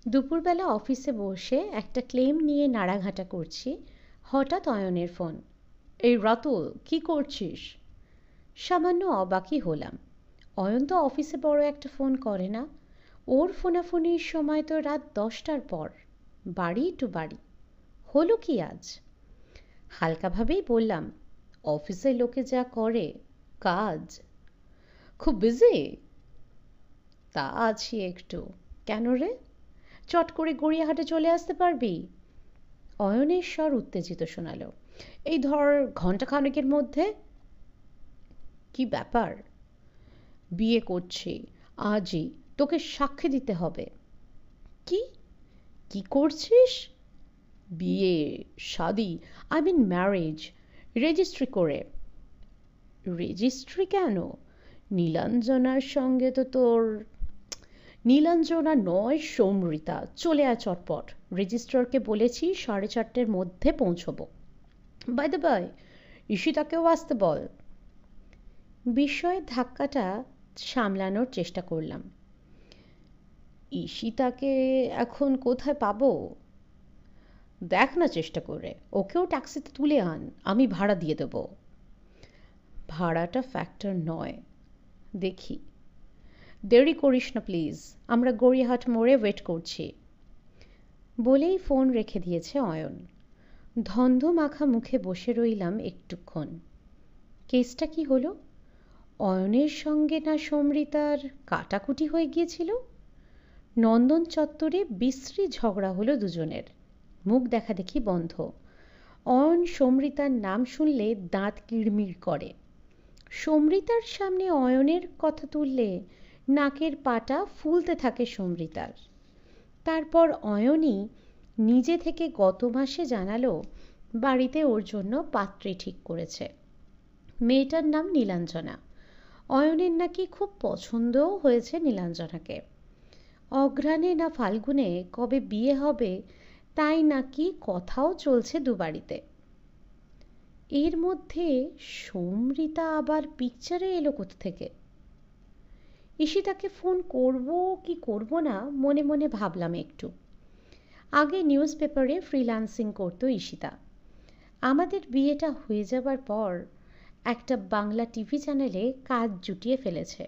দুপুরবেলা অফিসে বসে একটা ক্লেম নিয়ে নাড়াঘাটা করছি, হঠাৎ অয়নের ফোন। এই রাতুল, কি করছিস? সামান্য অবাকই হলাম। অয়ন তো অফিসে বড় একটা ফোন করে না। ওর ফোনাফোনির সময় তো রাত 10টার পর, বাড়ি টু বাড়ি। হলো কি আজ? হালকাভাবেই বললাম, অফিসের লোকে যা করে, কাজ। খুব বিজি? তা আছি একটু। কেন রে? চট করে গড়িয়াহাটে চলে আসতে পারবি? অয়নের স্বর উত্তেজিত শোনালো। এই ধর ঘন্টাখানেকের মধ্যে। কি ব্যাপার? বিয়ে করছি আজই, তোকে সাক্ষী দিতে হবে। কি? কি করছিস? বিয়ে, শাদি, আই মিন ম্যারেজ, রেজিস্ট্রি করে। রেজিস্ট্রি কেন? নীলাঞ্জনার সঙ্গে তো তোর। নীলাঞ্জনা নয়, সৌমৃতা। চলে আয় চটপট। রেজিস্ট্রারকে বলেছি 4:30-র মধ্যে পৌঁছবো। বাই দ্য বাই, ঈশিতাকেও আসতে বল। বিস্ময়ের ধাক্কাটা সামলানোর চেষ্টা করলাম। ঈশিতাকে এখন কোথায় পাবো? দেখ না চেষ্টা করে, ওকেও ট্যাক্সিতে তুলে আন, আমি ভাড়া দিয়ে দেব। ভাড়াটা ফ্যাক্টর নয়, দেখি। দেরি করিস না প্লিজ, আমরা গড়িয়াহাট মোড়ে ওয়েট করছি। বলেই ফোন রেখে দিয়েছে অয়ন। ধন্ধ মাখা মুখে বসে রইলাম একটুক্ষণ। কেসটা কি হলো? অয়নের সঙ্গে না সমৃতার কাটাকুটি হয়ে গিয়েছিল? নন্দন চত্বরে বিশ্রী ঝগড়া হলো দুজনের, মুখ দেখাদেখি বন্ধ। অয়ন সমৃতার নাম শুনলে দাঁত কিড়মিড় করে। সমৃতার সামনে অয়নের কথা তুললে নাকের পাটা ফুলতে থাকে সমৃতার। তারপর অয়নই নিজে থেকে গত মাসে জানালো বাড়িতে ওর জন্য পাত্রী ঠিক করেছে। মেয়েটার নাম নীলাঞ্জনা। অয়নের নাকি খুব পছন্দও হয়েছে নীলাঞ্জনাকে। অঘ্রাণে না ফাল্গুনে কবে বিয়ে হবে তাই নাকি কথাও চলছে দুবাড়িতে। এর মধ্যে সমৃতা আবার পিকচারে এলো কোথা থেকে? ঈশিতাকে ফোন করব কি করব না মনে মনে ভাবলাম একটু। আগে নিউজ পেপারে ফ্রিল্যান্সিং করতো ঈশিতা। আমাদের বিয়েটা হয়ে যাবার পর একটা বাংলা টিভি চ্যানেলে কাজ জুটিয়ে ফেলেছে।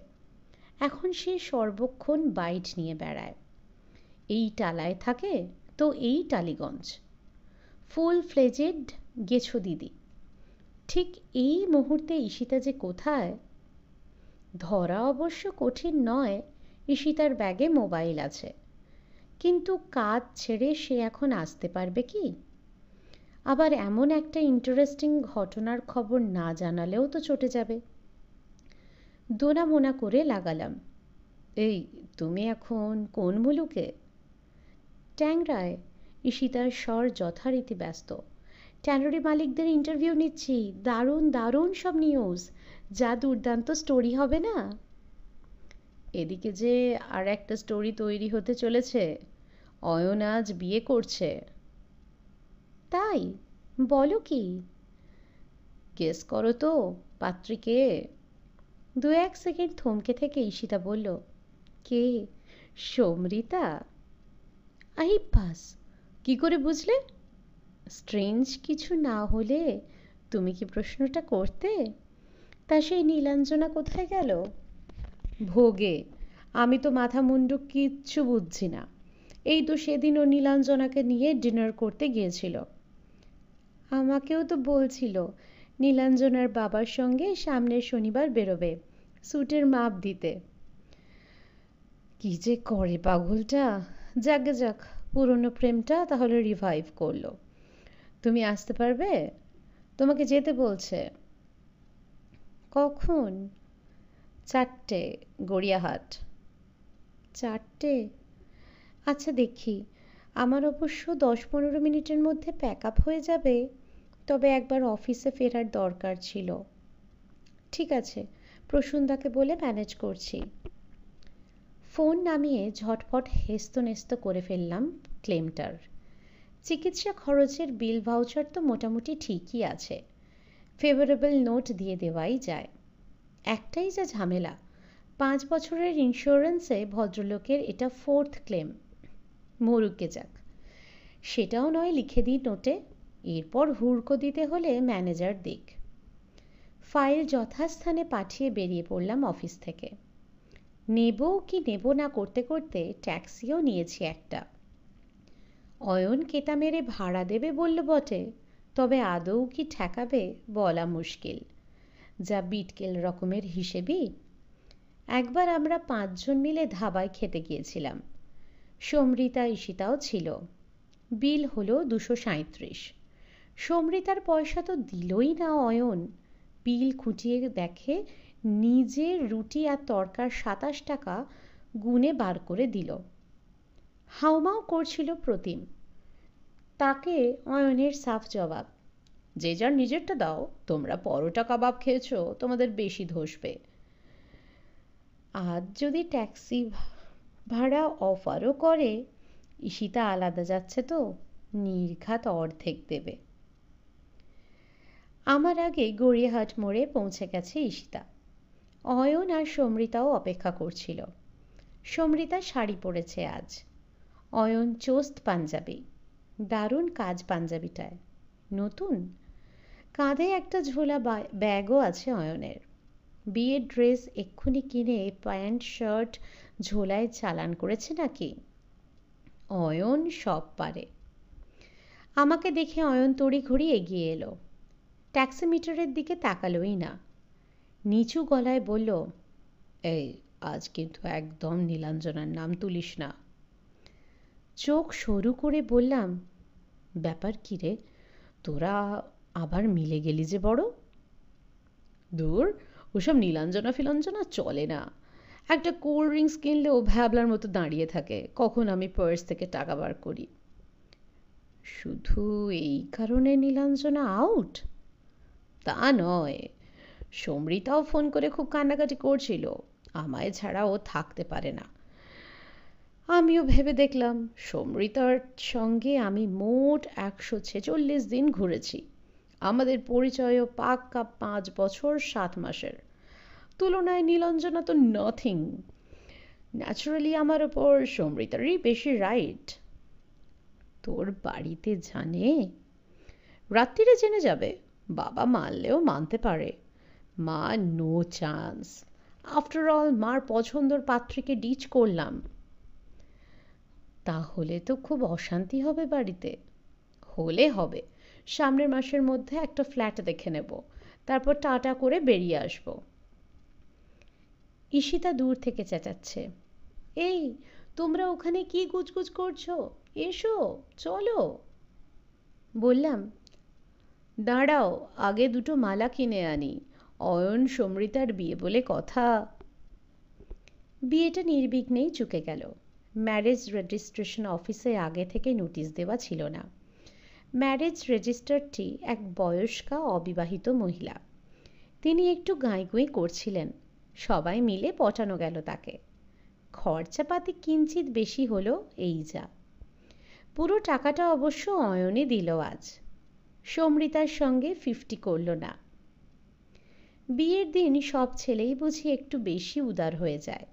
এখন সে সর্বক্ষণ বাইট নিয়ে বেড়ায়। এই টালায় থাকে তো এই টালিগঞ্জ। ফুল ফ্লেজেড গেছো দিদি। ঠিক এই মুহূর্তে ঈশিতা যে কোথায়? ধরা অবশ্য কঠিন নয়, ঈশিতার ব্যাগে মোবাইল আছে। কিন্তু কাজ ছেড়ে সে এখন আসতে পারবে কি? আবার এমন একটা ইন্টারেস্টিং ঘটনার খবর না জানালেও তো চটে যাবে। দোনামোনা করে লাগালাম, এই তুমি এখন কোন মুলুকে? ট্যাংরায়। ঈশিতার স্বর যথারীতি ব্যস্ত। ট্যানারি মালিকদের ইন্টারভিউ নিচ্ছি, দারুণ দারুণ সব নিউজ, যা দুর্দান্ত স্টোরি হবে না? এদিকে যে আর একটা স্টোরি তৈরি হতে চলেছে, অয়ন আজ বিয়ে করছে। তাই? বলো কি? গেস করো তো পাত্রী কে? 2-1 সেকেন্ড থমকে থেকে ঈশিতা বলল, কে? সমৃতা। আই পাস, কি করে বুঝলে? স্ট্রেঞ্জ কিছু না হলে তুমি কি প্রশ্নটা করতে? তা সেই নীলাঞ্জনা কোথায় গেল? ভোগে। আমি তো মাথা মুন্ডু কিচ্ছু বুঝছি না। এই তো সেদিন ও নীলাঞ্জনাকে নিয়ে ডিনার করতে গিয়েছিল। আমাকেও তো বলছিল নীলাঞ্জনার বাবার সঙ্গে সামনের শনিবার বেরোবে স্যুটের মাপ দিতে। কি যে করে পাগলটা। যাকে যাক, পুরনো প্রেমটা তাহলে রিভাইভ করলো। তুমি আসতে পারবে? তোমাকে যেতে বলছে। কখন? 4টে, গড়িয়াহাট। 4টে? আচ্ছা দেখি। আমার অবশ্য 10-15 মিনিটের মধ্যে প্যাক আপ হয়ে যাবে, তবে একবার অফিসে ফেরার দরকার ছিল। ঠিক আছে, প্রসূনদাকে বলে ম্যানেজ করছি। ফোন নামিয়ে ঝটপট হেস্তনেস্ত করে ফেললাম ক্লেমটার। চিকিৎসা খরচের বিল ভাউচার তো মোটামুটি ঠিকই আছে, ফেভারেবল নোট দিয়ে দেওয়াই যায়। একটাই যা ঝামেলা, 5 বছরের ইন্স্যুরেন্সে ভদ্রলোকের এটা 4th ক্লেম। মরুকে যাক, সেটাও নয় লিখে দিই নোটে। এরপর হুড়কো দিতে হলে ম্যানেজার দিক। ফাইল যথাস্থানে পাঠিয়ে বেরিয়ে পড়লাম অফিস থেকে। নেব কি নেব না করতে করতে ট্যাক্সিও নিয়েছি একটা। অয়ন কেতা মেরে ভাড়া দেবে বলল বটে, তবে আদৌ কি ঠেকাবে বলা মুশকিল, যা বিটকেল রকমের হিসেবই। একবার আমরা 5 জন মিলে ধাবায় খেতে গিয়েছিলাম। সমৃতা ঈশিতাও ছিল। বিল হলো 237। সমৃতার পয়সা তো দিলই না অয়ন। বিল খুঁটিয়ে দেখে নিজের রুটি আর তরকার 27 টাকা গুনে বার করে দিল। হাউমাউ করছিল প্রতিম। তাকে অয়নের সাফ জবাব, যে যার নিজেরটা দাও, তোমরা পরোটা কাবাব খেয়েছো, তোমাদের বেশি ধসবে। আজ যদি ট্যাক্সি ভাড়া অফারও করে, ঈশিতা আলাদা যাচ্ছে তো নির্ঘাত অর্ধেক দেবে। আমার আগে গড়িয়াহাট মোড়ে পৌঁছে গেছে ঈশিতা। অয়ন আর সমৃতাও অপেক্ষা করছিল। সমৃতা শাড়ি পরেছে আজ, অয়ন চোস্ত পাঞ্জাবি। দারুণ কাজ পাঞ্জাবিটায়, নতুন। কাঁধে একটা ঝোলা ব্যাগও আছে অয়নের। বিয়ের ড্রেস এক্ষুনি কিনে প্যান্ট শার্ট ঝোলায় চালান করেছে নাকি। অয়ন সব পারে। আমাকে দেখে অয়ন তড়িঘড়ি এগিয়ে এলো। ট্যাক্সি মিটারের দিকে তাকালোই না। নিচু গলায় বলল, এই আজ কিন্তু একদম নীলাঞ্জনার নাম তুলিস না। চোখ সরু করে বললাম, ব্যাপার কি রে, তোরা আবার মিলে গেলি যে বড়। দূর, ওসব নীলাঞ্জনা ফিলাঞ্জনা চলে না। একটা কোল্ড ড্রিঙ্কস কিনলেও ভ্যাবলার মতো দাঁড়িয়ে থাকে কখন আমি পার্স থেকে টাকা বার করি। শুধু এই কারণে নীলাঞ্জনা আউট? তা নয়, সমৃতাও ফোন করে খুব কান্নাকাটি করছিল, আমায় ছাড়া ও থাকতে পারে না। আমিও ভেবে দেখলাম, সমৃতার সঙ্গে আমি মোট 146 দিন ঘুরেছি। আমাদের পরিচয়ও পাক্কা 5 বছর 7 মাসের। তুলনায় নীলাঞ্জনা তো নাথিং। ন্যাচারালি আমার ওপর সমৃতারই বেশি রাইট। তোর বাড়িতে জানে? রাত্রিরে জেনে যাবে। বাবা মানলেও মানতে পারে, মা নো চান্স। আফটার অল মার পছন্দর পাত্রীকে ডিচ করলাম। তাহলে তো খুব অশান্তি হবে বাড়িতে। হলে হবে, সামনের মাসের মধ্যে একটা ফ্ল্যাট দেখে নেব, তারপর টাটা করে বেরিয়ে আসব। ঈশিতা দূর থেকে চেঁচাচ্ছে, এই তোমরা ওখানে কি গুজগুজ করছো, এসো চলো। বললাম, দাঁড়াও, আগে দুটো মালা কিনে আনি, অয়ন সমৃতার বিয়ে বলে কথা। বিয়েটা নির্বিঘ্নেই চুকে গেল। ম্যারেজ রেজিস্ট্রেশন অফিসে আগে থেকে নোটিশ দেওয়া ছিল না। ম্যারেজ রেজিস্টারটি এক বয়স্কা অবিবাহিত মহিলা। তিনি একটু গাঁইগুঁই করছিলেন। সবাই মিলে পটানো গেল তাকে। খরচাপাতি কিঞ্চিত বেশি হলো, এই যা। পুরো টাকাটা অবশ্য অয়নই দিল আজ। সমৃতার সঙ্গে 50 করল না। বিয়ের দিন সব ছেলেই বুঝি একটু বেশি উদার হয়ে যায়।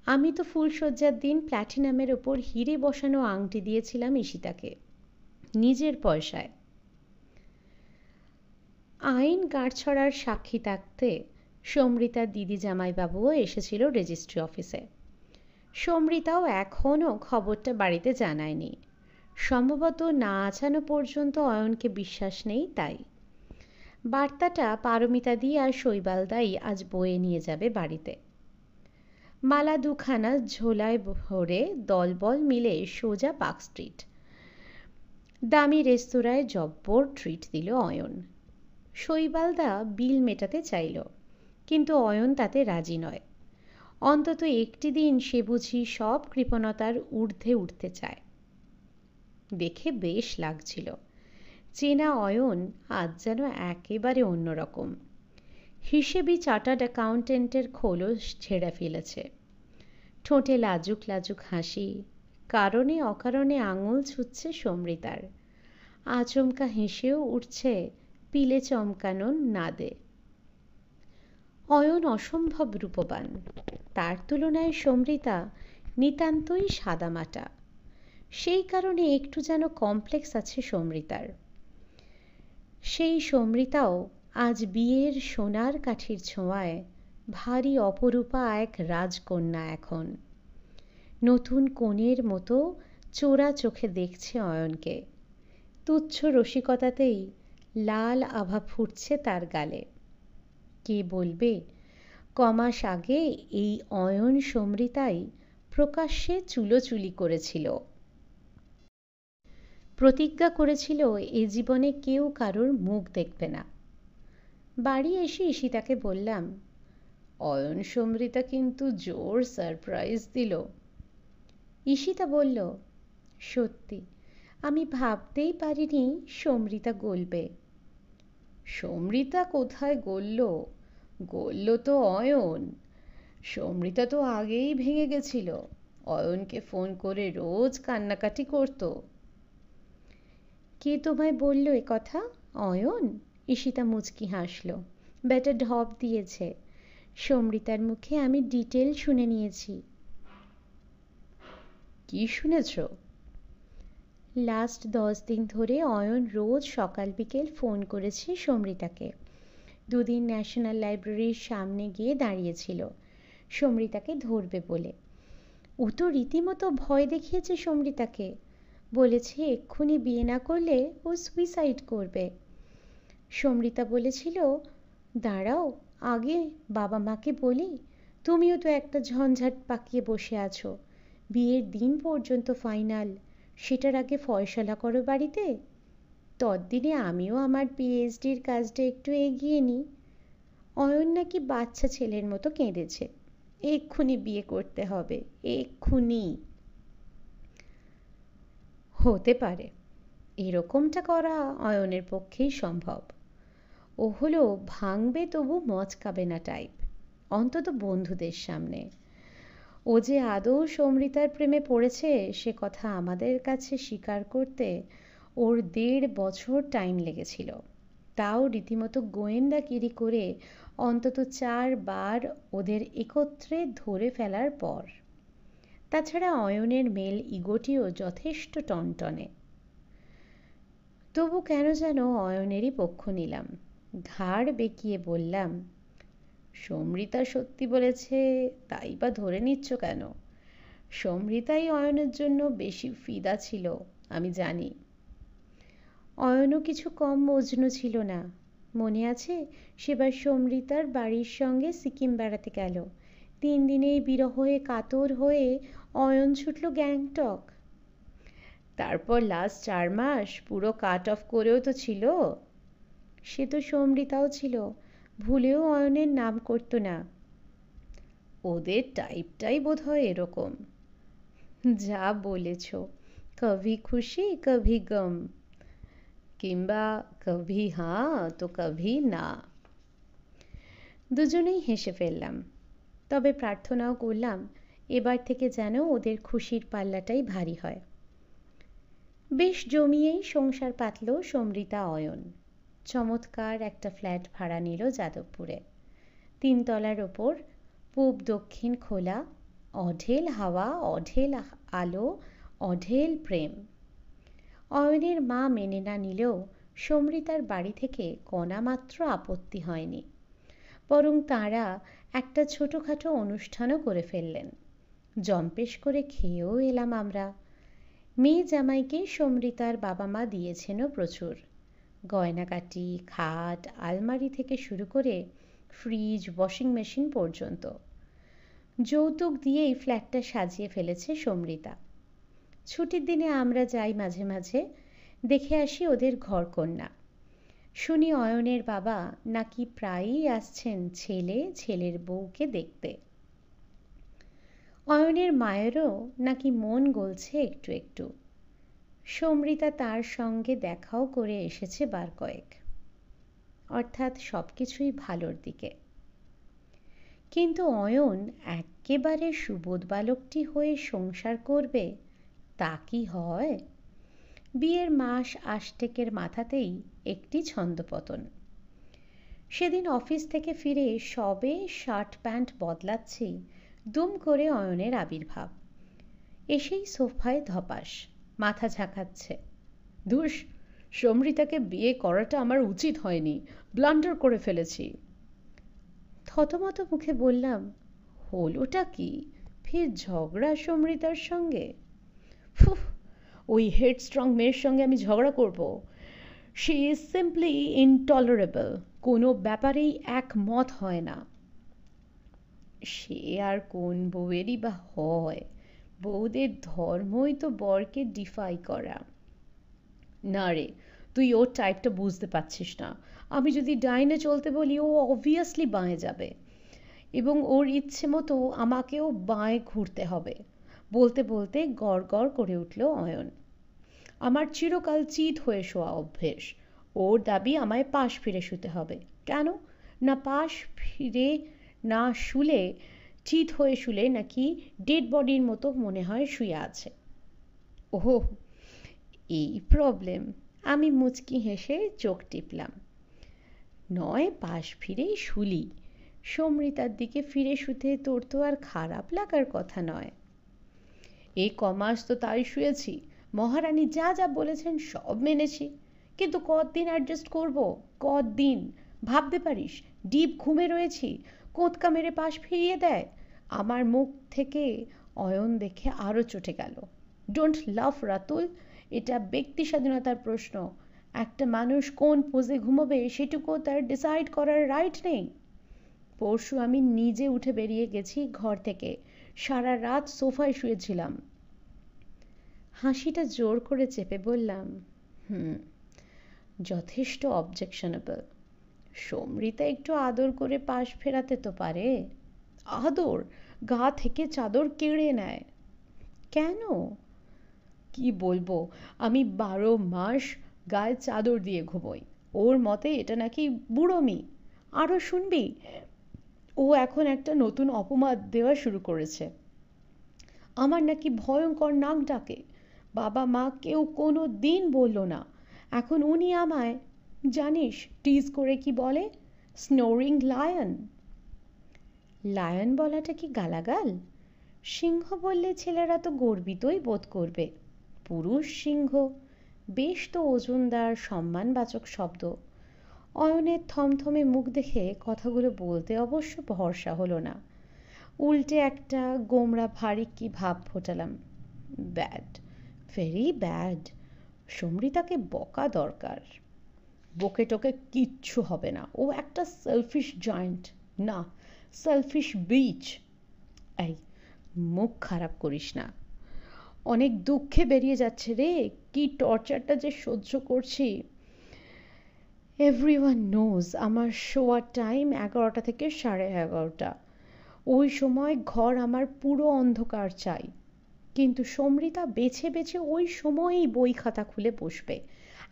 আমি তো ফুলশয্যার দিন প্ল্যাটিনামের ওপর হিরে বসানো আংটি দিয়েছিলাম ঈশিতাকে, নিজের পয়সায়। আইন গাঁটছড়ার সাক্ষী থাকতে সমৃতার দিদি জামাইবাবুও এসেছিল রেজিস্ট্রি অফিসে। সমৃতাও এখনও খবরটা বাড়িতে জানায়নি। সম্ভবত না আছানো পর্যন্ত অয়নকে বিশ্বাস নেই তাই। বার্তাটা পারমিতা দি আর শৈবালদাই আজ বয়ে নিয়ে যাবে বাড়িতে। মালা দুখানা ঝোলায় ভরে দলবল মিলে সোজা পার্ক স্ট্রিট। দামি রেস্তোরাঁয় জব্বর ট্রিট দিল অয়ন। শৈবালদা বিল মেটাতে চাইল, কিন্তু অয়ন তাতে রাজি নয়। অন্তত একটি দিন সে বুঝি সব কৃপণতার ঊর্ধ্বে উঠতে চায়। দেখে বেশ লাগছিল। চেনা অয়ন আজ যেন একেবারে অন্যরকম। হিসেবি চার্টার্ড অ্যাকাউন্টেন্টের খোলস ছেড়ে ফেলেছে। ঠোঁটে লাজুক লাজুক হাসি, কারণে অকারণে আঙুল ছুঁচ্ছে সমৃতার। আচমকা হেসেও উঠছে পিলে চমকানো নাদে। অয়ন অসম্ভব রূপবান, তার তুলনায় সমৃতা নিতান্তই সাদামাটা। সেই কারণে একটু যেন কমপ্লেক্স আছে সমৃতার। সেই সমৃতাও আজ বিয়ের সোনার কাঠির ছোঁয়ায় ভারী অপরূপা এক রাজকন্যা এখন। নতুন কনের মতো চোরা চোখে দেখছে অয়নকে। তুচ্ছ রসিকতাতেই লাল আভা ফুটছে তার গালে। কে বলবে কমাস আগে এই অয়ন সমৃতাই প্রকাশ্যে চুলোচুলি করেছিল, প্রতিজ্ঞা করেছিল এ জীবনে কেউ কারোর মুখ দেখবে না। বাড়ি এসে ঈশিতাকে বললাম, অয়ন সমৃতা কিন্তু জোর সারপ্রাইজ দিল। ঈশিতা বলল, সত্যি আমি ভাবতেই পারিনি সমৃতা গলবে। সমৃতা কোথায় গলল, গলল তো অয়ন। সমৃতা তো আগেই ভেঙে গেছিল, অয়নকে ফোন করে রোজ কান্নাকাটি করত। কে তোমায় বলল এ কথা? অয়ন? ঈশিতা মুচকি হাসল। ব্যাটা ঢপ দিয়েছে। সমৃতার মুখে আমি ডিটেল শুনে নিয়েছি। কি শুনেছ? লাস্ট 10 দিন ধরে অয়ন রোজ সকাল বিকেল ফোন করেছে সমৃতাকে। দুদিন ন্যাশনাল লাইব্রেরির সামনে গিয়ে দাঁড়িয়েছিল সমৃতাকে ধরবে বলে। ও তো রীতিমতো ভয় দেখিয়েছে সমৃতাকে, বলেছে এক্ষুনি বিয়ে না করলে ও সুইসাইড করবে। সমৃতা বলেছিল, দাঁড়াও আগে বাবা মাকে বলি, তুমিও তো একটা ঝঞ্ঝাট পাকিয়ে বসে আছো, বিয়ের দিন পর্যন্ত ফাইনাল, সেটার আগে ফয়সালা করো বাড়িতে। ততদিনে আমিও আমার পিএইচডির কাজটা একটু এগিয়ে নিই। অয়ন নাকি বাচ্চা ছেলের মতো কেঁদেছে, এক্ষুনি বিয়ে করতে হবে, এক্ষুনি। হতে পারে, এরকমটা করা অয়নের পক্ষেই সম্ভব। ও হলো ভাঙবে তবু মচকাবে না টাইপ, অন্তত বন্ধুদের সামনে। ও যে আদৌ সমৃতার প্রেমে পড়েছে সে কথা আমাদের কাছে স্বীকার করতে ওর 1.5 বছর টাইম লেগেছিল। তাও রীতিমতো গোয়েন্দাগিরি করে অন্তত 4 বার ওদের একত্রে ধরে ফেলার পর। তাছাড়া অয়নের মেল ইগোটিও যথেষ্ট টনটনে। তবু কেন যেন অয়নেরই পক্ষ নিলাম। ঘাড় বেঁকিয়ে বললাম, সমৃতা সত্যি বলেছে তাই বা ধরে নিচ্ছ কেন? সমৃতাই অয়নের জন্য বেশি ফিদা ছিল, আমি জানি। অয়নও কিছু কম মজনু ছিল না। মনে আছে সেবার সমৃতার বাড়ির সঙ্গে সিকিম বেড়াতে গেল। 3 দিনেই বিরহে কাতর হয়ে অয়ন ছুটল গ্যাংটক। তারপর লাস্ট 4 মাস পুরো কাট অফ করেও তো ছিল। সে তো সমৃতাও ছিল, ভুলেও অয়নের নাম করতো না। ওদের টাইপটাই বোধহয় এরকম। যা বলেছ, কভি খুশি কভি গম, কিংবা কভি হ্যাঁ তো কভি না। দুজনেই হেসে ফেললাম, তবে প্রার্থনাও করলাম এবার থেকে যেন ওদের খুশির পাল্লাটাই ভারী হয়। বেশ জমিয়েই সংসার পাতল সমৃতা অয়ন। চমৎকার একটা ফ্ল্যাট ভাড়া নিল যাদবপুরে। 3 তলার ওপর, পূব দক্ষিণ খোলা, অঢেল হাওয়া, অঢেল আলো, অঢেল প্রেম। অয়নের মা মেনে না নিলেও সমৃতার বাড়ি থেকে কণামাত্র আপত্তি হয়নি, বরং তাঁরা একটা ছোটোখাটো অনুষ্ঠানও করে ফেললেন। জম্পেশ করে খেয়েও এলাম আমরা। মেয়ে জামাইকে সমৃতার বাবা মা দিয়েছেনও প্রচুর। গয়নাকাটি, খাট, আলমারি থেকে শুরু করে ফ্রিজ, ওয়াশিং মেশিন পর্যন্ত যৌতুক দিয়েই ফ্ল্যাটটা সাজিয়ে ফেলেছে সমৃতা। ছুটির দিনে আমরা যাই মাঝে মাঝে, দেখে আসি ওদের ঘরকন্যা। শুনি অয়নের বাবা নাকি প্রায়ই আসছেন ছেলে ছেলের বউকে দেখতে। অয়নের মায়েরও নাকি মন গলছে একটু একটু। সমৃতা তার সঙ্গে দেখাও করে এসেছে বার কয়েক। অর্থাৎ সব কিছুই ভালোর দিকে। কিন্তু অয়ন একেবারে সুবোধ বালকটি হয়ে সংসার করবে তা কি হয়? বিয়ের মাস আষ্টেকের মাথাতেই একটি ছন্দপতন। সেদিন অফিস থেকে ফিরে সবে শার্ট প্যান্ট বদলাচ্ছি, দুম করে অয়নের আবির্ভাব। এসেই সোফায় ধপাস। মাথা ঝাঁকাচ্ছে। ধুস, সমৃতাকে বিয়ে করাটা আমার উচিত হয়নি, ব্লান্ডার করে ফেলেছি। থতমত মুখে বললাম, হলোটা কি? ফের ঝগড়া সমৃতার সঙ্গে? ফুহ, ওই হেডস্ট্রং মেয়ের সঙ্গে আমি ঝগড়া করব? শি ইজ সিম্পলি ইনটলারেবল, কোনো ব্যাপারেই একমত হয় না। সে আর কোন বউয়েরই বা হয়? বউদের ধর্মই তো বরকে ডিফাই করা। না রে, তুই ওর টাইপটা বুঝতে পারছিস না। আমি যদি ডাইনে চলতে বলি ও অবভিয়াসলি বাঁয়ে যাবে, এবং ওর ইচ্ছে মতো আমাকেও বাঁয়ে ঘুরতে হবে। বলতে বলতে গড় গড় করে উঠল অয়ন। আমার চিরকাল চিত হয়ে শোয়া অভ্যেস। ওর দাবি আমায় পাশ ফিরে শুতে হবে। কেন না, পাশ ফিরে না শুলে, চিত হয়ে শুলে নাকি ডেড বডির মতো মনে হয় শুয়ে আছে। ওহো, এই প্রবলেম। আমি মুচকি হেসে চোখ টিপলাম। নয় পাশ ফিরেই শুলি, সমৃতার দিকে ফিরে শুতে তোর তো আর খারাপ লাগার কথা নয়। এই কমাস তো তাই শুয়েছি, মহারানী যা যা বলেছেন সব মেনেছি, কিন্তু কতদিন অ্যাডজাস্ট করব? কতদিন? ভাবতে পারিস, ডিপ ঘুমে রয়েছি, কোঁতকা মেরে পাশ ফিরিয়ে দেয়। আমার মুখ থেকে অয়ন দেখে আরও চটে গেল। ডোন্ট লাভ রাতুল, এটা ব্যক্তি স্বাধীনতার প্রশ্ন। একটা মানুষ কোন পোজে ঘুমোবে সেটুকু তার ডিসাইড করার রাইট নেই। পরশু আমি নিজে উঠে বেরিয়ে গেছি ঘর থেকে, সারা রাত সোফায় শুয়েছিলাম। হাসিটা জোর করে চেপে বললাম, যথেষ্ট অবজেকশনেবল। সমৃতা একটু আদর করে পাশ ফেরাতে তো পারে। আদর? গা থেকে চাদর কেড়ে নেয়। কেন? কি বলবো, আমি 12 মাস গায়ে চাদর দিয়ে ঘুমোই। ওর মতে এটা নাকি বুড়োমি। আরও শুনবি, ও এখন একটা নতুন অপবাদ দেওয়া শুরু করেছে। আমার নাকি ভয়ঙ্কর নাক ডাকে। বাবা মা কেউ কোনো দিন বলল না। এখন উনি আমায়, জানিস টিজ করে কি বলে? Snoring lion. লায়ন বলাটা কি গালাগাল? সিংহ বললে ছেলেরা তো গর্বিতই বোধ করবে। পুরুষ সিংহ, বেশ তো ওজনদার সম্মানবাচক শব্দ। অয়নের থমথমে মুখ দেখে কথাগুলো বলতে অবশ্য ভরসা হলো না। উল্টে একটা গোমরা ভারী কি ভাব ফোটালাম। Bad, very bad. সমৃতাকে বকা দরকার। বকে টোকে কিচ্ছু হবে না, ও একটা সেলফিশ জয়েন্ট, না সেলফিশ বিচ। এই, মুখ খারাপ করিস না। অনেক দুঃখে বেরিয়ে যাচ্ছে রে, কি টর্চারটা যে সহ্য করছি। এভরিওয়ান নোজ আমার শোয়ার টাইম 11টা থেকে 11:30। ওই সময় ঘর আমার পুরো অন্ধকার চাই, কিন্তু সমৃতা বেছে বেছে ওই সময়েই বই খাতা খুলে বসবে,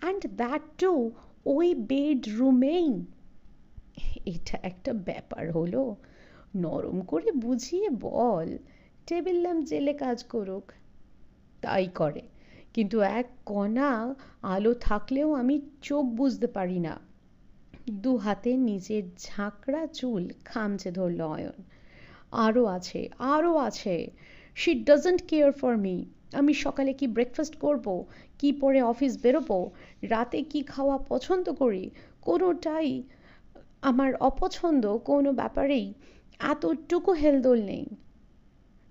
অ্যান্ড দ্যাট টু ওই বেডরুমেই। এটা একটা ব্যাপার হলো? নরম করে বুঝিয়ে বল, টেবিল ল্যাম্প জেলে কাজ করুক। তাই করে, কিন্তু এক কণা আলো থাকলেও আমি চোখ বুঝতে পারি না। দু হাতে নিজের ঝাঁকড়া চুল খামচে ধরল অয়ন। আরও আছে, আরও আছে। She doesn't care for me. আমি সকালে কি ব্রেকফাস্ট করব, কি পরে অফিস বেরোবো, রাতে কি খাওয়া পছন্দ করি, কোনোটাই আমার অপছন্দ কোনো ব্যাপারেই এতটুকু হেলদোল নেই।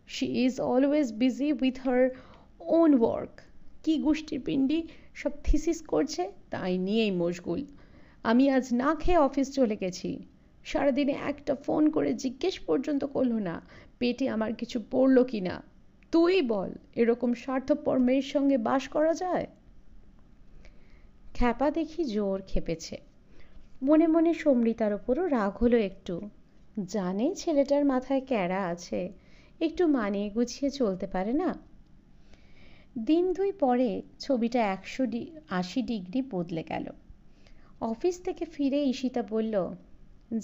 She is always busy with her own work. কি গোষ্ঠীর পিণ্ডি সব থিসিস করছে, তাই নিয়েই মশগুল। আমি আজ না খেয়ে অফিস চলে গেছি। সারাদিনে একটা ফোন করে জিজ্ঞেস পর্যন্ত করলো না পেটে আমার কিছু পড়লো কি না। তুই বল, এরকম স্বার্থপর মেয়ের সঙ্গে বাস করা যায়? খ্যাপা দেখি জোর খেপেছে। মনে মনে সমৃতার ওপরও রাগ হলো একটু। জানে ছেলেটার মাথায় ক্যাড়া আছে, একটু মানিয়ে গুছিয়ে চলতে পারে না। দিন দুই পরে ছবিটা 180 ডিগ্রি বদলে গেল। অফিস থেকে ফিরে ঈশিতা বলল,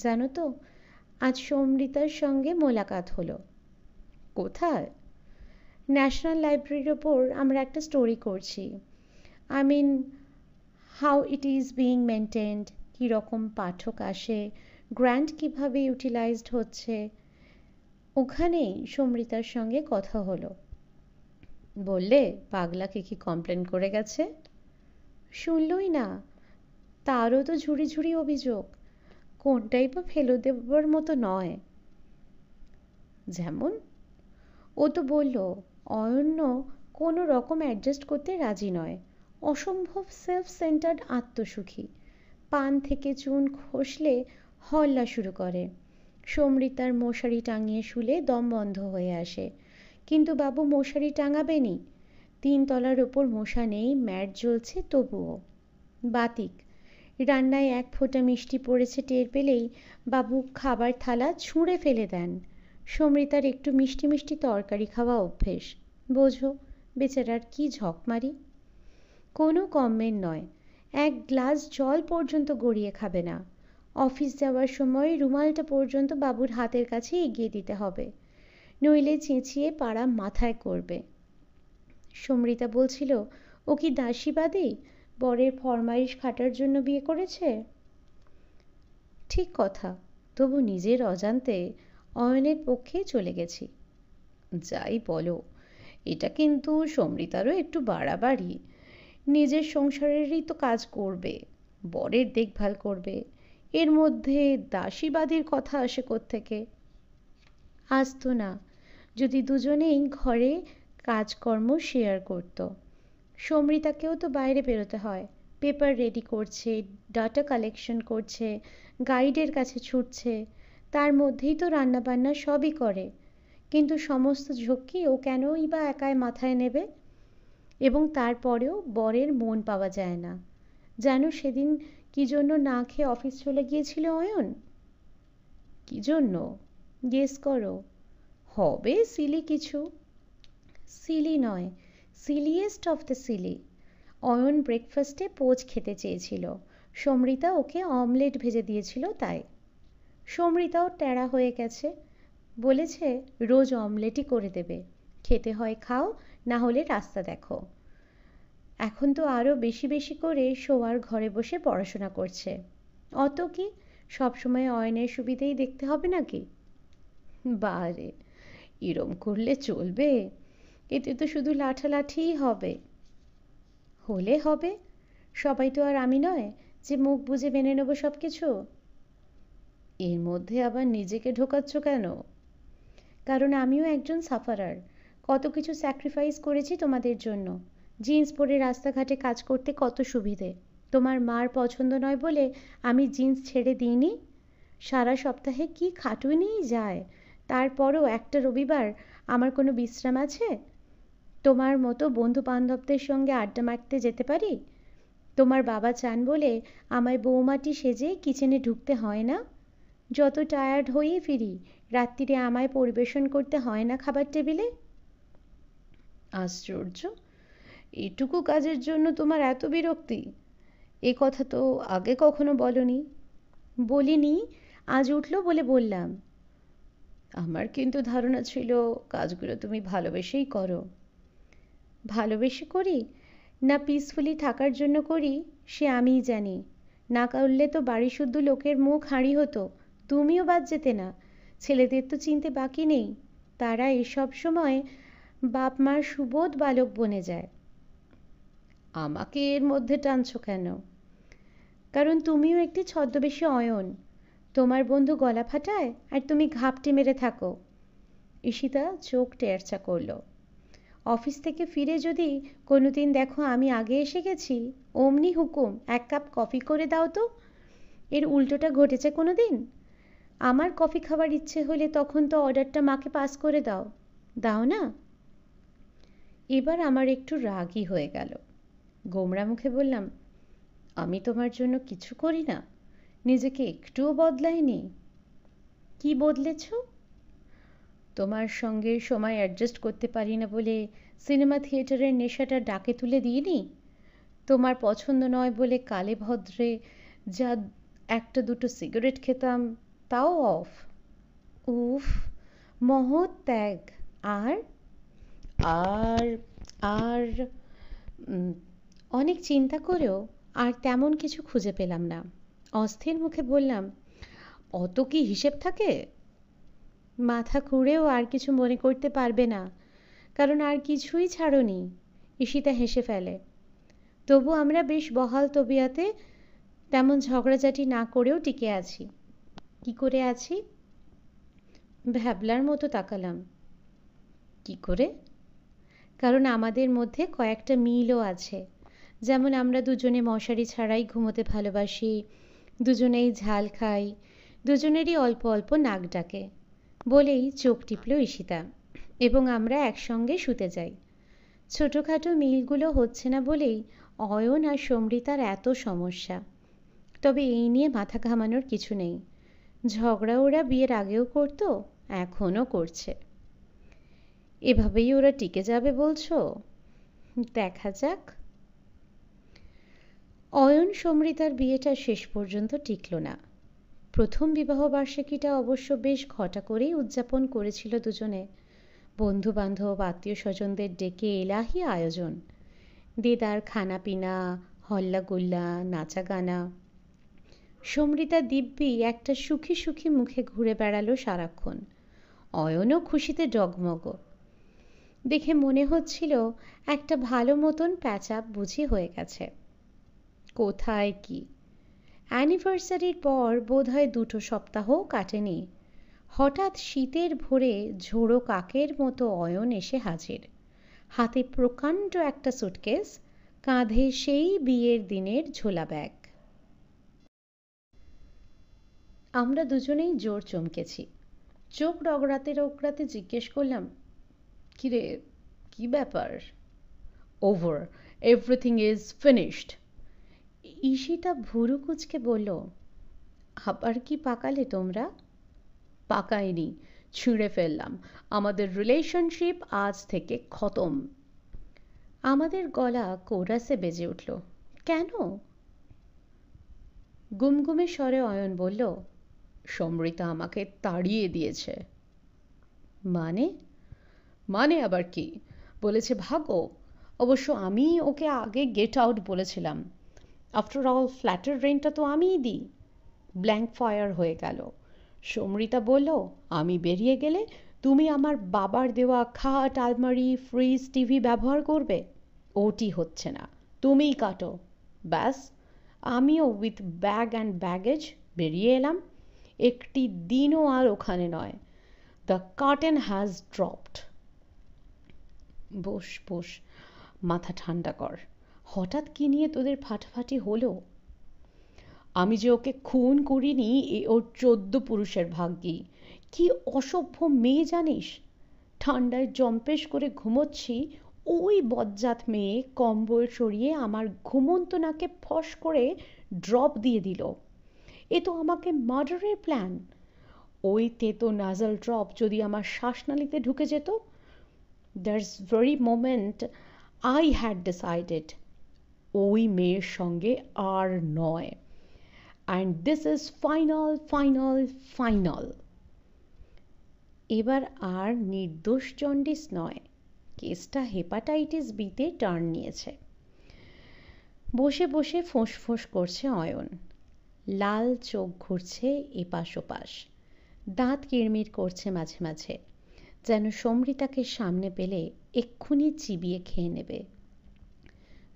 জানো তো, আজ সমৃতার সঙ্গে মোলাকাত হলো। কোথায়? ন্যাশনাল লাইব্রেরির ওপর আমরা একটা স্টোরি করছি। I mean, how it is being maintained, কীরকম পাঠক আসে, গ্র্যান্ট কীভাবে ইউটিলাইজড হচ্ছে। ওখানেই সমৃতার সঙ্গে কথা হলো। বললে পাগলাকে কি কমপ্লেন করে গেছে? শুনলই না, তারও তো ঝুড়ি ঝুড়ি অভিযোগ, কোনটাই বা ফেলে দেবার মতো নয়। যেমন? ও তো বলল অয়ন্য কোনো রকম অ্যাডজাস্ট করতে রাজি নয়, অসম্ভব সেলফ সেন্টার্ড আত্মসুখী, পান থেকে চুন খসলে হল্লা শুরু করে, সমৃতার মশারি টাঙিয়ে শুলে দম বন্ধ হয়ে আসে, কিন্তু বাবু মশারি টাঙাবেনি, 3 তলার ওপর মশা নেই, ম্যাট জ্বলছে তবুও। বাতিক, রান্নায় 1 ফোঁটা মিষ্টি পড়েছে টের পেলেই বাবু খাবার থালা ছুঁড়ে ফেলে দেন। সমৃতার একটু মিষ্টি মিষ্টি তরকারি খাওয়া অভ্যেস, বোঝো বেচারার কি ঝকমারি। কোনো কমেন্ট নয়, 1 গ্লাস জল পর্যন্ত গড়িয়ে খাবে না। অফিস যাওয়ার সময় রুমালটা পর্যন্ত বাবুর হাতের কাছে এগিয়ে দিতে হবে, নইলে চেঁচিয়ে পাড়া মাথায় করবে। সমৃতা বলছিল ও কি দাসীবাদী, বরের ফরমাইশ খাটার জন্য বিয়ে করেছে? ঠিক কথা, তবু নিজের অজান্তে অয়নের পক্ষেই চলে গেছি। যাই বলো, এটা কিন্তু সমৃতারও একটু বাড়াবাড়ি। নিজের সংসারেরই তো কাজ করবে, বরের দেখভাল করবে, এর মধ্যে দাসীবাদীর কথা আসে কোত্থেকে? আসতো না যদি দুজনেই ঘরে কাজকর্ম শেয়ার করত। সমৃতাকেও তো বাইরে বেরোতে হয়, পেপার রেডি করছে, ডাটা কালেকশন করছে, গাইডের কাছে ছুটছে, তার মধ্যেই তো রান্নাবান্না সবই করে, কিন্তু সমস্ত ঝক্কি ও কেনই বা একাই মাথায় নেবে? এবং তারপরেও বরের মন পাওয়া যায় না। জানো সেদিন কি জন্য না খেয়ে অফিস চলে গিয়েছিল অয়ন? কি জন্য? গেস করো। হবে সিলি কিছু। সিলি নয়, সিলিয়েস্ট অফ দ্য সিলি। অয়ন ব্রেকফাস্টে পোচ খেতে চেয়েছিল, সমৃতা ওকে অমলেট ভেজে দিয়েছিল তাই। সমৃতাও ট্যাড়া হয়ে গেছে, বলেছে রোজ অমলেটই করে দেবে, খেতে হয় খাও, না হলে রাস্তা দেখো। এখন তো আরও বেশি বেশি করে শোয়ার ঘরে বসে পড়াশোনা করছে। অত কি, সবসময় অয়নের সুবিধেই দেখতে হবে নাকি? বারে, এরম করলে চলবে? এতে তো শুধু লাঠালাঠিই হবে। হলে হবে, সবাই তো আর আমি নয় যে মুখ বুজে মেনে নেব সব কিছু। এর মধ্যে আবার নিজেকে ঢোকাচ্ছ কেন? কারণ আমিও একজন সাফারার, কত কিছু স্যাক্রিফাইস করেছি তোমাদের জন্য। জিন্স পরে রাস্তাঘাটে কাজ করতে কত সুবিধে, তোমার মার পছন্দ নয় বলে আমি জিন্স ছেড়ে দিইনি। সারা সপ্তাহে কি খাটুনিই যায়, তারপরও একটা রবিবার আমার কোনো বিশ্রাম আছে? তোমার মতো বন্ধু বান্ধবদের সঙ্গে আড্ডা মারতে যেতে পারি? তোমার বাবা চান বলে আমায় বৌমাটি সেজে কিচেনে ঢুকতে হয় না? যত টায়ার্ড হয়েই ফিরি, রাত্রিরে আমায় পরিবেশন করতে হয় না খাবার টেবিলে? আশ্চর্য, এটুকু কাজের জন্য তোমার এত বিরক্তি? এ কথা তো আগে কখনো বলনি। বলিনি, আজ উঠলো বলে বললাম। আমার কিন্তু ধারণা ছিল কাজগুলো তুমি ভালোবেসেই করো। ভালোবেসে করি না পিসফুলি থাকার জন্য করি সে আমিই জানি। না করলে তো বাড়ি শুদ্ধ লোকের মুখ হাঁড়ি হতো, তুমিও বাদ যেতে না। ছেলেদের তো চিনতে বাকি নেই, তারা এসব সময় বাপ মার সুবোধ বালক বনে যায়। আমাকে এর মধ্যে টানছো কেন? কারণ তুমিও একটি ছদ্মবেশী অয়ন, তোমার বন্ধু গলা ফাটায় আর তুমি ঘাপটি মেরে থাকো। ঈশিতা চোখ টেরচা করলো। অফিস থেকে ফিরে যদি কোনোদিন দেখো আমি আগে এসে গেছি, অমনি হুকুম 1 কাপ কফি করে দাও তো। এর উল্টোটা ঘটেছে কোনো দিন? আমার কফি খাবার ইচ্ছে হলে তখন তো অর্ডারটা মাকে পাস করে দাও, দাও না? এবার আমার একটু রাগই হয়ে গেল। গোমরা মুখে বললাম, আমি তোমার জন্য কিছু করি না? নিজেকে একটুও বদলাইনি? কি বদলেছ? তোমার সঙ্গে সময় অ্যাডজাস্ট করতে পারি না বলে সিনেমা থিয়েটারের নেশাটা ডাকে তুলে দিইনি? তোমার পছন্দ নয় বলে কালে ভদ্রে যা 1-2 সিগারেট খেতাম তাও অফ। উফ, মহৎ ত্যাগ। আর আর আর অনেক চিন্তা করেও আর তেমন কিছু খুঁজে পেলাম না। অস্থির মুখে বললাম, অত কি হিসেব থাকে? মাথা খুঁড়েও আর কিছু মনে করতে পারবে না। কারণ আর কিছুই ছাড়োনি। ঈশিতা হেসে ফেলে। তবু আমরা বেশ বহাল তবিয়াতে তেমন ঝগড়াঝাটি না করেও টিকে আছি। কি করে আছি? ভ্যাবলার মতো তাকালাম। কি করে? কারণ আমাদের মধ্যে কয়েকটা মিলও আছে। যেমন আমরা দুজনে মশারি ছাড়াই ঘুমোতে ভালোবাসি, দুজনেই ঝাল খাই, দুজনেরই অল্প অল্প নাক ডাকে বলেই চোখ টিপল ঈশিতা। এবং আমরা একসঙ্গে শুতে যাই। ছোটোখাটো মিলগুলো হচ্ছে না বলেই অয়ন আর সমৃতার এত সমস্যা। তবে এই নিয়ে মাথা ঘামানোর কিছু নেই। ঝগড়া ওরা বিয়ের আগেও করতো, এখনও করছে। এভাবেই ওরা টিকে যাবে বলছো? দেখা যাক। অয়ন সমৃতার বিয়েটা শেষ পর্যন্ত টিকল না। প্রথম বিবাহবার্ষিকীটা অবশ্য বেশ ঘটা করেই উদযাপন করেছিল দুজনে। বন্ধু বান্ধব আত্মীয় স্বজনদের ডেকে এলাহি আয়োজন। দেদার খানাপিনা, হল্লাগুল্লা, নাচা গানা। সমৃতা দিব্যি একটা সুখী সুখী মুখে ঘুরে বেড়ালো সারাক্ষণ। অয়নও খুশিতে ডগমগ। দেখে মনে হচ্ছিল একটা ভালো মতন প্যাচ আপ বুঝি হয়ে গেছে। কোথায় কি, অ্যানিভার্সারির পর বোধহয় 2 সপ্তাহ কাটেনি, হঠাৎ শীতের ভোরে ঝোড়ো কাকের মতো অয়ন এসে হাজির। হাতে প্রকাণ্ড একটা সুটকেস, কাঁধে সেই বিয়ের দিনের ঝোলা ব্যাগ। আমরা দুজনেই জোর চমকেছি। চোখ রগড়াতে রগড়াতে জিজ্ঞেস করলাম, কিরে, কি ব্যাপার? Over, everything is finished. Ishita ভুরু কুঁচকে বলল, আবার কি পাকালে তোমরা? পাকাইনি, ছিঁড়ে ফেললাম। আমাদের রিলেশনশিপ আজ থেকে খতম। আমাদের গলা কোরাসে বেজে উঠল। কেন? গুমগুমে স্বরে অয়ন বলল, সমৃতা আমাকে তাড়িয়ে দিয়েছে। মানে? মানে আবার কি, বলেছে ভাগো। অবশ্য আমি ওকে আগে গেট আউট বলেছিলাম। আফটার অল ফ্ল্যাটের রেন্টটা তো আমিই দিই। ব্ল্যাঙ্ক ফায়ার হয়ে গেল। সমৃতা বলল, আমি বেরিয়ে গেলে তুমি আমার বাবার দেওয়া খাট, আলমারি, ফ্রিজ, টিভি ব্যবহার করবে। ওটি হচ্ছে না, তুমিই কাটো। ব্যাস, আমিও উইথ ব্যাগ অ্যান্ড ব্যাগেজ বেরিয়ে এলাম। একটি দিনও আর ওখানে নয়। The curtain has dropped. Boss boss, মাথা ঠান্ডা কর। হঠাৎ কি নিয়ে তোদের ফাটাফাটি হলো? আমি যে ওকে খুন করিনি এ ওর 14 পুরুষের ভাগ্যি। কি অসভ্য মেয়ে জানিস? ঠান্ডায় জম্পেশ করে ঘুমোচ্ছি, ওই বজ্জাত মেয়ে কম্বল সরিয়ে আমার ঘুমন্ত নাকে ফস করে ড্রপ দিয়ে দিল। এ তো আমাকে মার্ডারের প্ল্যান। ওই তেতো নাজাল ড্রপ যদি আমার শ্বাসনালীতে ঢুকে যেত, that's very moment I had decided ওই মেয়ের সঙ্গে আর নয়। And this is final final final. এবার আর নির্দোষ জন্ডিস নয়, কেসটা হেপাটাইটিস বিতে টার্ন নিয়েছে। বসে বসে ফোঁস করছে অয়ন। লাল চোখ ঘুরছে এপাশ ওপাশ, দাঁত কিড়মিড় করছে মাঝে মাঝে, যেন সমৃতাকে সামনে পেলে এক্ষুনি চিবিয়ে খেয়ে নেবে।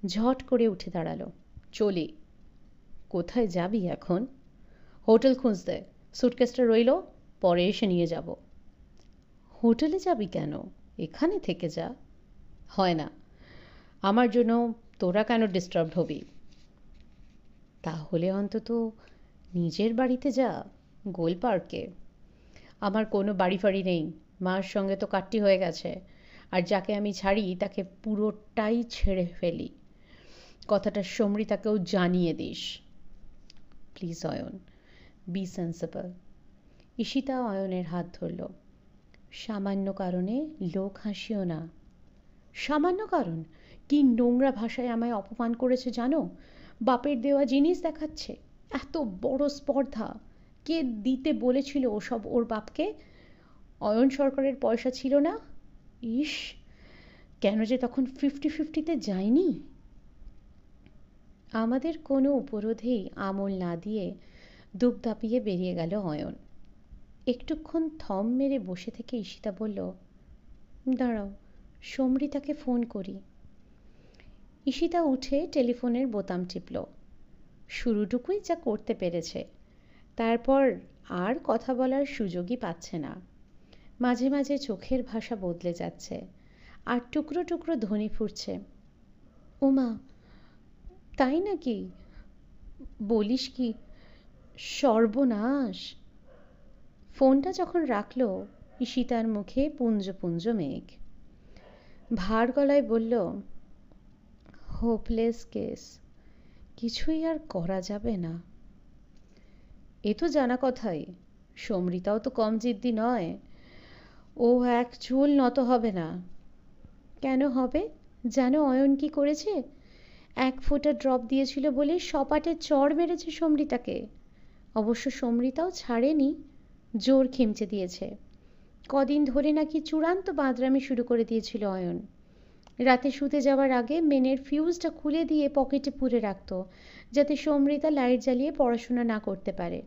ঝট করে উঠে দাঁড়ালো। চলি। কোথায় যাবি এখন? হোটেল খুঁজতে। সুটকেসটা রইল, পরে এসে নিয়ে যাব। হোটেলে যাবি কেন? এখানে থেকে যা। হয় না, আমার জন্য তোরা কেন ডিস্টার্বড হবি? তাহলে অন্তত নিজের বাড়িতে যা, গোল পার্কে। আমার কোনো বাড়ি ফাড়ি নেই, মার সঙ্গে তো কাট্টি হয়ে গেছে। আর যাকে আমি ছাড়ি তাকে পুরোটাই ছেড়ে ফেলি। কথাটা সমৃতাকেও জানিয়ে দিস। Please Ayan, be sensible. Ishita অয়নের হাত ধরল। সামান্য কারণে লোক হাসিও না। সামান্য কারণ? কি নোংরা ভাষায় আমায় অপমান করেছে জানো? বাপের দেওয়া জিনিস দেখাচ্ছে। এত বড় স্পর্ধা! কে দিতে বলেছিল ওসব ওর বাপকে? অয়ন সরকারের পয়সা ছিল না? ইস, কেন যে তখন 50-50-তে যায়নি। আমাদের কোনো উপরোধেই আমল না দিয়ে দুপ দাপিয়ে বেরিয়ে গেল অয়ন। একটুক্ষণ থম মেরে বসে থেকে ঈশিতা বলল, দাঁড়াও, সমৃতাকে ফোন করি। ঈশিতা উঠে টেলিফোনের বোতাম টিপল। শুরুটুকুই যা করতে পেরেছে, তারপর আর কথা বলার সুযোগই পাচ্ছে না। মাঝে মাঝে চোখের ভাষা বদলে যাচ্ছে, আর টুকরো টুকরো ধ্বনি ফুটছে। ওমা, তাই নাকি? বলিস কি? সর্বনাশ! ফোনটা যখন রাখল, ঈশিতার মুখে পুঞ্জ পুঞ্জ মেঘ। ভার গলায় বলল, হোপলেস কেস, কিছুই আর করা যাবে না। এ তো জানা কথাই, সমৃতাও তো কম জিদ্দি নয়। ও এক চুল নত হবে না। কেন হবে? জানো অয়ন কি করেছে? 1 ফোঁটা ড্রপ দিয়েছিল বলে সপাটে চড় মেরেছে সমৃতাকে। অবশ্য সমৃতাও ছাড়েনি, জোর খিমচে দিয়েছে। কদিন ধরে নাকি চূড়ান্ত বাঁদরামি শুরু করে দিয়েছিল অয়ন। রাতে শুতে যাওয়ার আগে মেনের ফিউজটা খুলে দিয়ে পকেটে পুরে রাখত, যাতে সমৃতা লাইট জ্বালিয়ে পড়াশোনা না করতে পারে।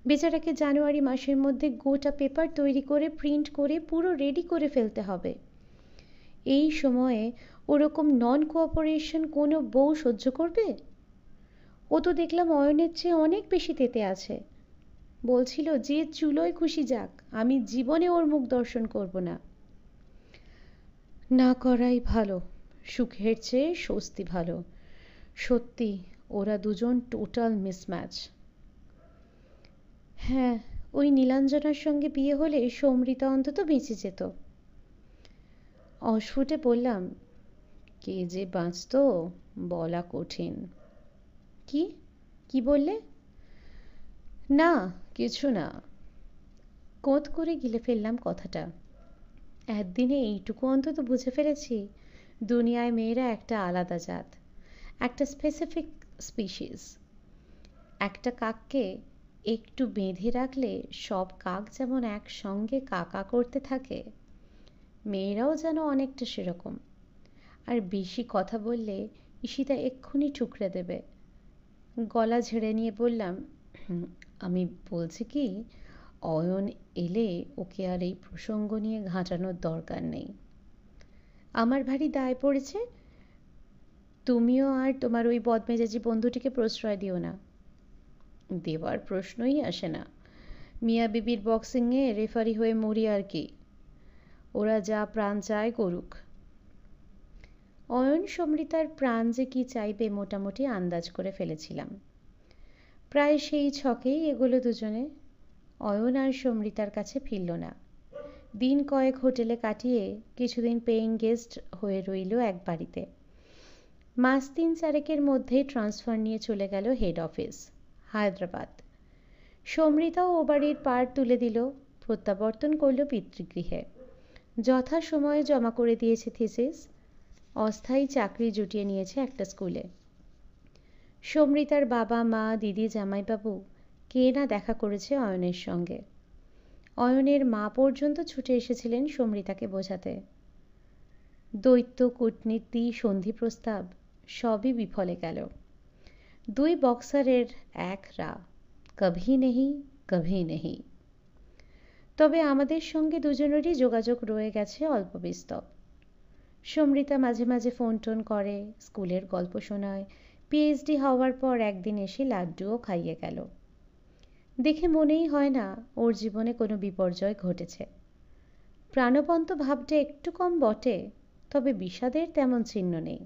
বেচারাকে জানুয়ারি মাসের মধ্যে গোটা পেপার তৈরি করে প্রিন্ট করে পুরো রেডি করে ফেলতে হবে। এই সময়ে ওরকম নন কোঅপারেশন কোনো বউ সহ্য করবে? ও তো দেখলাম অয়নের চেয়ে অনেক বেশি তেতে আছে। বলছিল যে চুলোয় খুশি যাক, আমি জীবনে ওর মুখ দর্শন করব না। না করাই ভালো, সুখের চেয়ে স্বস্তি ভালো। সত্যি ওরা দুজন টোটাল মিসম্যাচ। হ্যাঁ, ওই নীলাঞ্জনার সঙ্গে বিয়ে হলে সমৃতা অন্তত বেঁচে যেত। অস্ফুটে বললাম, কে যে বাঁচত বলা কঠিন। কি কি বললে? না, কিছু না। কোঁত করে গিলে ফেললাম কথাটা। একদিনে এইটুকু অন্তত বুঝে ফেলেছি, দুনিয়ায় মেয়েরা একটা আলাদা জাত, একটা স্পেসিফিক স্পিসিস। একটা কাককে একটু বেঁধে রাখলে সব কাক যেমন একসঙ্গে কাকা করতে থাকে, মেয়েরাও যেন অনেকটা সেরকম। আর বেশি কথা বললে ঈশিতা এক্ষুনি ঠুকরে দেবে। গলা ঝেড়ে নিয়ে বললাম, আমি বলছি কি, অয়ন এলে ওকে আর এই প্রসঙ্গ নিয়ে ঘাঁটানোর দরকার নেই। আমার ভারী দায় পড়েছে, তুমিও আর তোমার ওই বদমেজাজি বন্ধুটিকে প্রশ্রয় দিও না। দেওয়ার প্রশ্নই আসে না। মিয়া বিবির বক্সিংয়ে রেফারি হয়ে মরি আর কি। ওরা যা প্রাণ চায় করুক। অয়ন সমৃতার প্রাণ যে কি চাইবে মোটামুটি আন্দাজ করে ফেলেছিলাম। প্রায় সেই ছকেই এগুলো দুজনে। অয়ন আর সমৃতার কাছে ফিরল না। দিন কয়েক হোটেলে কাটিয়ে কিছুদিন পেইং গেস্ট হয়ে রইল এক বাড়িতে। মাস 3-4 মধ্যেই ট্রান্সফার নিয়ে চলে গেল হেড অফিস, হায়দ্রাবাদ। সমৃতাও ও বাড়ির পার তুলে দিল, প্রত্যাবর্তন করল পিতৃগৃহে। যথাসময়ে জমা করে দিয়েছে থিসিস। অস্থায়ী চাকরি জুটিয়ে নিয়েছে একটা স্কুলে। সমৃতার বাবা মা দিদি জামাইবাবু কে না দেখা করেছে অয়নের সঙ্গে। অয়নের মা পর্যন্ত ছুটে এসেছিলেন সমৃতাকে বোঝাতে। দৈত্য কূটনীতি সন্ধি প্রস্তাব সবই বিফলে গেল। 2 বক্সারের এক রা, কভি নেহি কভি নেহি। তবে আমাদের সঙ্গে দুজনেরই যোগাযোগ রয়ে গেছে অল্প বিস্তর। সমৃতা মাঝে মাঝে ফোন টোন করে, স্কুলের গল্প শোনায়, পিএইচডি হওয়ার পর একদিন এসে লাড্ডুও খাইয়ে গেল। দেখে মনেই হয় না ওর জীবনে কোনো বিপর্যয় ঘটেছে। প্রাণবন্ত ভাবটা একটু কম বটে, তবে বিষাদের তেমন চিহ্ন নেই।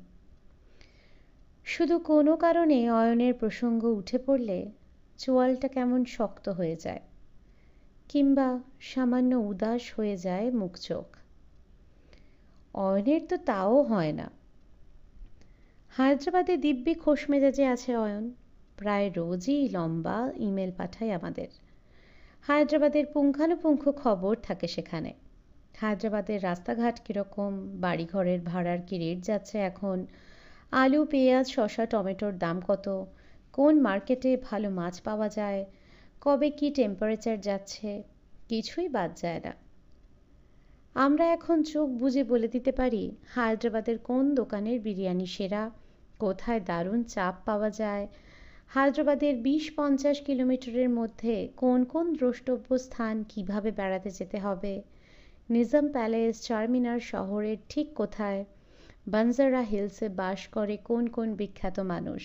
শুধু কোনো কারণে অয়নের প্রসঙ্গ উঠে পড়লে চোয়ালটা কেমন শক্ত হয়ে যায়, কিংবা সামান্য উদাস হয়ে যায় মুখ চোখ। অয়নের তো তাও হয় না। হায়দ্রাবাদে দিব্যি খোশ মেজাজে আছে অয়ন। প্রায় রোজই লম্বা ইমেল পাঠায় আমাদের। হায়দ্রাবাদের পুঙ্খানুপুঙ্খ খবর থাকে সেখানে। হায়দ্রাবাদের রাস্তাঘাট কীরকম, বাড়িঘরের ভাড়ার কী রেট যাচ্ছে এখন, আলু পেঁয়াজ শসা টমেটোর দাম কত, কোন মার্কেটে ভালো মাছ পাওয়া যায়, কবে কী টেম্পারেচার যাচ্ছে, কিছুই বাদ যায় না। আমরা এখন চোখ বুজে বলে দিতে পারি হায়দ্রাবাদের কোন দোকানের বিরিয়ানি সেরা, কোথায় দারুণ চাপ পাওয়া যায়, হায়দ্রাবাদের 20-50 কিলোমিটারের মধ্যে কোন কোন দ্রষ্টব্য স্থান কিভাবে বেড়াতে যেতে হবে, নিজাম প্যালেস, চারমিনার শহরের ঠিক কোথায়, বানজারা হিলসে বাস করে কোন কোন বিখ্যাত মানুষ।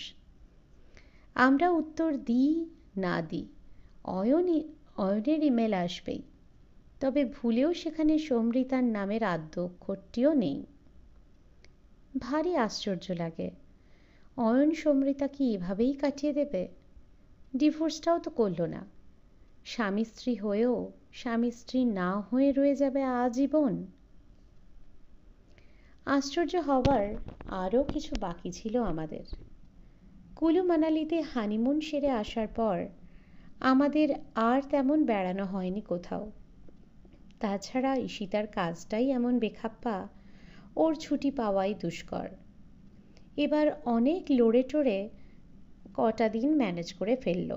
আমরা উত্তর দিই না দিই, অয়নের ইমেল আসবেই, তবে ভুলেও সেখানে সমৃতার নামের আদ্য অক্ষরটিও নেই। ভারী আশ্চর্য লাগে, অয়ন সমৃতা কি এভাবেই কাটিয়ে দেবে? ডিভোর্সটাও তো করল না, স্বামী স্ত্রী হয়েও স্বামী স্ত্রী না হয়ে রয়ে যাবে আজীবন। আশ্চর্য হবার আরও কিছু বাকি ছিল আমাদের। কুলু মানালিতে হানিমুন সেরে আসার পর আমাদের আর তেমন বেড়ানো হয়নি কোথাও। তাছাড়া ঈশিতার কাজটাই এমন বেখাপ্পা, ওর ছুটি পাওয়াই দুষ্কর। এবার অনেক লড়ে টড়ে কটা দিন ম্যানেজ করে ফেলল।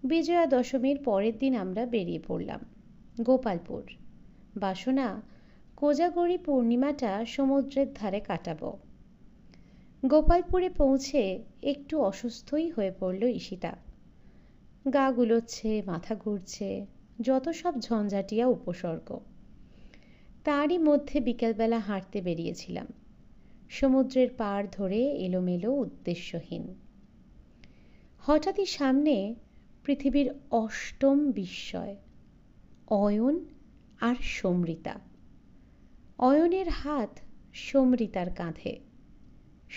বিজয়া দশমীর পরের দিন আমরা বেরিয়ে পড়লাম গোপালপুর। বাসনা কোজাগরী পূর্ণিমাটা সমুদ্রের ধারে কাটাবো। গোপালপুরে পৌঁছে একটু অসুস্থই হয়ে পড়ল ঈশিতা। গা গুলোচ্ছে, মাথা ঘুরছে, যত সব ঝঞ্ঝাটিয়া উপসর্গ। তারই মধ্যে বিকেলবেলা হাঁটতে বেরিয়েছিলাম, সমুদ্রের পাড় ধরে এলোমেলো উদ্দেশ্যহীন। হঠাৎই সামনে পৃথিবীর অষ্টম বিস্ময়, অয়ন আর সমৃতা। অয়নের হাত সমৃতার কাঁধে,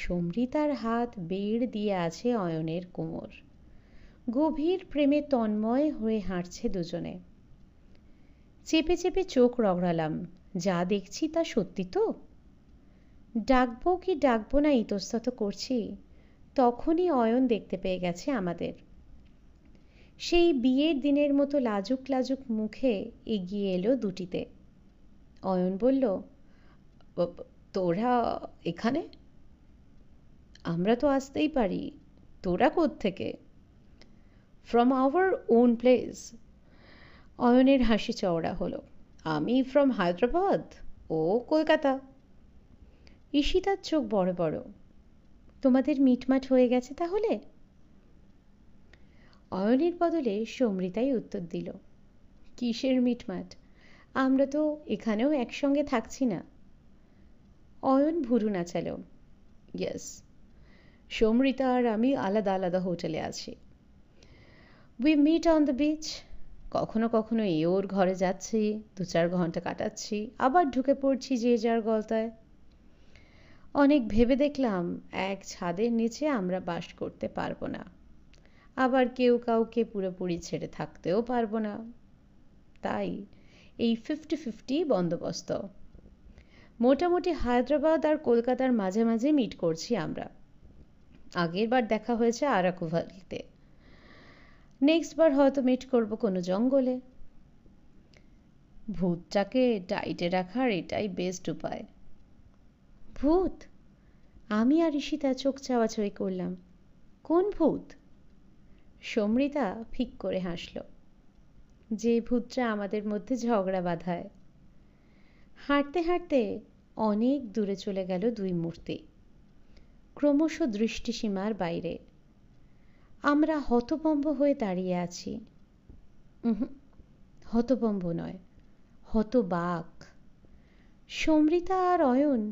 সমৃতার হাত বেড় দিয়ে আছে অয়নের কোমর। গভীর প্রেমে তন্ময় হয়ে হাঁটছে দুজনে। চেপে চেপে চোখ রগড়ালাম, যা দেখছি তা সত্যি তো? ডাকবো কি ডাকবো না ইতস্তত করছি, তখনই অয়ন দেখতে পেয়ে গেছে আমাদের। সেই বিয়ের দিনের মতো লাজুক লাজুক মুখে এগিয়ে এলো দুটিতে। অয়ন বলল, তোরা এখানে? আমরা তো আসতেই পারি, তোরা কোত্থেকে? From our own place. অয়নের হাসি চওড়া হলো। আমি ফ্রম হায়দ্রাবাদ, ও কলকাতা। ঈশিতার চোখ বড় বড়। তোমাদের মিটমাট হয়ে গেছে তাহলে? অয়নের বদলে সমৃতাই উত্তর দিল, কিসের মিটমাট, আমরা তো এখানেও একসঙ্গে থাকছি না। অয়ন ভুরু নাচালো। ইয়েস, সমৃতা আর আমি আলাদা আলাদা হোটেলে আছি। We meet on the beach. কখনো কখনো এ ওর ঘরে যাচ্ছি, 2-4 ঘন্টা কাটাচ্ছি, আবার ঢুকে পড়ছি যে যার গলতায়। অনেক ভেবে দেখলাম এক ছাদের নিচে আমরা বাস করতে পারবো না, আবার কেউ কাউকে পুরোপুরি ছেড়ে থাকতেও পারবো না। তাই এই 50-50 বন্দোবস্ত। মোটামুটি হায়দ্রাবাদ আর কলকাতার মাঝে মাঝে মিট করছি আমরা। আগের বার দেখা হয়েছে আরাকু ভ্যালিতে, নেক্সট বার হয়তো মিট করবো কোনো জঙ্গলে। ভূতটাকে টাইটে রাখার এটাই বেস্ট উপায়। ভূত? আমি আর ঈশিতা চোখ চাওয়াচাওয়ি করলাম। কোন ভূত? সমৃতা ফিক করে হাসল, যে ভূতটা আমাদের মধ্যে ঝগড়া বাঁধায়। হাঁটতে হাঁটতে অনেক দূরে চলে গেল দুই মূর্তি, ক্রমশ দৃষ্টিসীমার বাইরে। আমরা হতভম্ব হয়ে দাঁড়িয়ে আছি। হতভম্ব নয়, হতবাক। সমৃতা আর অয়ন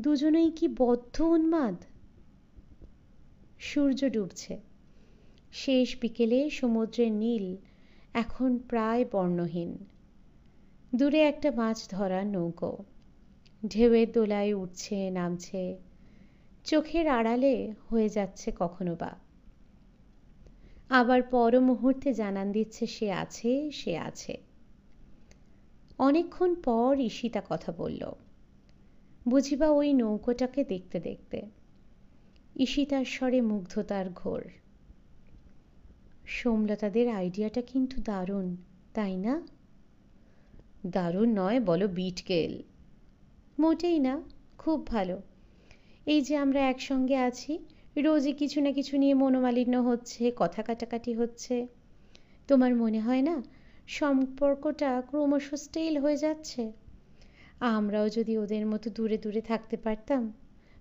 দুজনেই কি বদ্ধ উন্মাদ। সূর্য ডুবছে। শেষ বিকেলে সমুদ্রের নীল এখন প্রায় বর্ণহীন। দূরে একটা মাছ ধরার নৌকো ঢেউয়ের দোলায় উঠছে নামছে, চোখের আড়ালে হয়ে যাচ্ছে কখনো বা, আবার পর মুহূর্তে জানান দিচ্ছে সে আছে, সে আছে। অনেকক্ষণ পর ঈশিতা কথা বলল, বুঝিবা ওই নৌকোটাকে দেখতে দেখতে। ঈশিতার স্বরে মুগ্ধতার ঘোর। সোমলতাদের আইডিয়াটা কিন্তু দারুণ, তাই না? দারুণ নয়, বলো বিটকেল। মোটেই না, খুব ভালো। এই যে আমরা একসঙ্গে আছি, রোজই কিছু না কিছু নিয়ে মনোমালিন্য হচ্ছে, কথা কাটাকাটি হচ্ছে, তোমার মনে হয় না সম্পর্কটা ক্রমশ স্টেল হয়ে যাচ্ছে? আমরাও যদি ওদের মতো দূরে দূরে থাকতে পারতাম,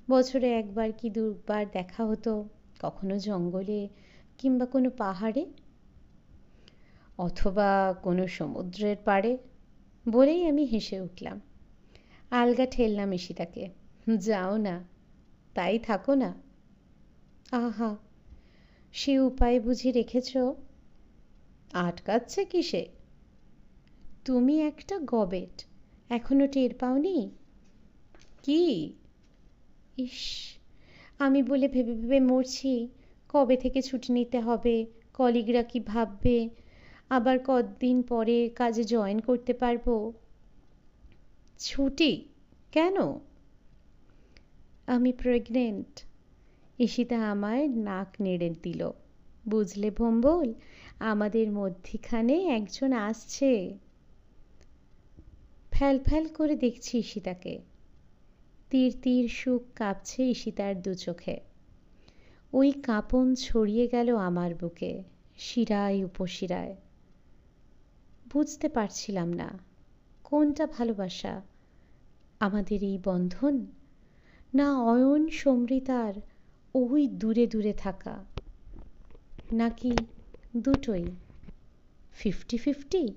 বছরে একবার কি দুবার দেখা হতো, কখনো জঙ্গলে কিংবা কোনো পাহাড়ে, অথবা কোনো সমুদ্রের পাড়ে, বলেই আমি হেসে উঠলাম। আলগা ঠেললাম ঈশিতাকে। যাও না, তাই থাকো না। আহা, সে উপায় বুঝি রেখেছ? আটকাচ্ছে কিসে? তুমি একটা গবেট, এখনো টের পাওনি? কি? ইস, আমি বলে ভেবে ভেবে মরছি কবে থেকে ছুটি নিতে হবে, কলিগরা কি ভাববে, আবার কদিন পরে কাজে জয়েন করতে পারবো। ছুটি? কেন? আমি প্রেগনেন্ট। ঈশিতা আমার নাক নেড়ে দিল। বুঝলে ভম্বল, আমাদের মধ্যিখানে একজন আসছে। ফ্যাল ফ্যাল করে দেখছি ঈশিতাকে। তীর তীর সুখ কাঁপছে ঈশিতার দু চোখে। ওই কাঁপন ছড়িয়ে গেল আমার বুকে, শিরায় উপশিরায়। বুঝতে পারছিলাম না কোনটা ভালোবাসা, আমাদের এই বন্ধন, না অয়ন সমৃতার ওই দূরে দূরে থাকা, নাকি দুটোই 50-50?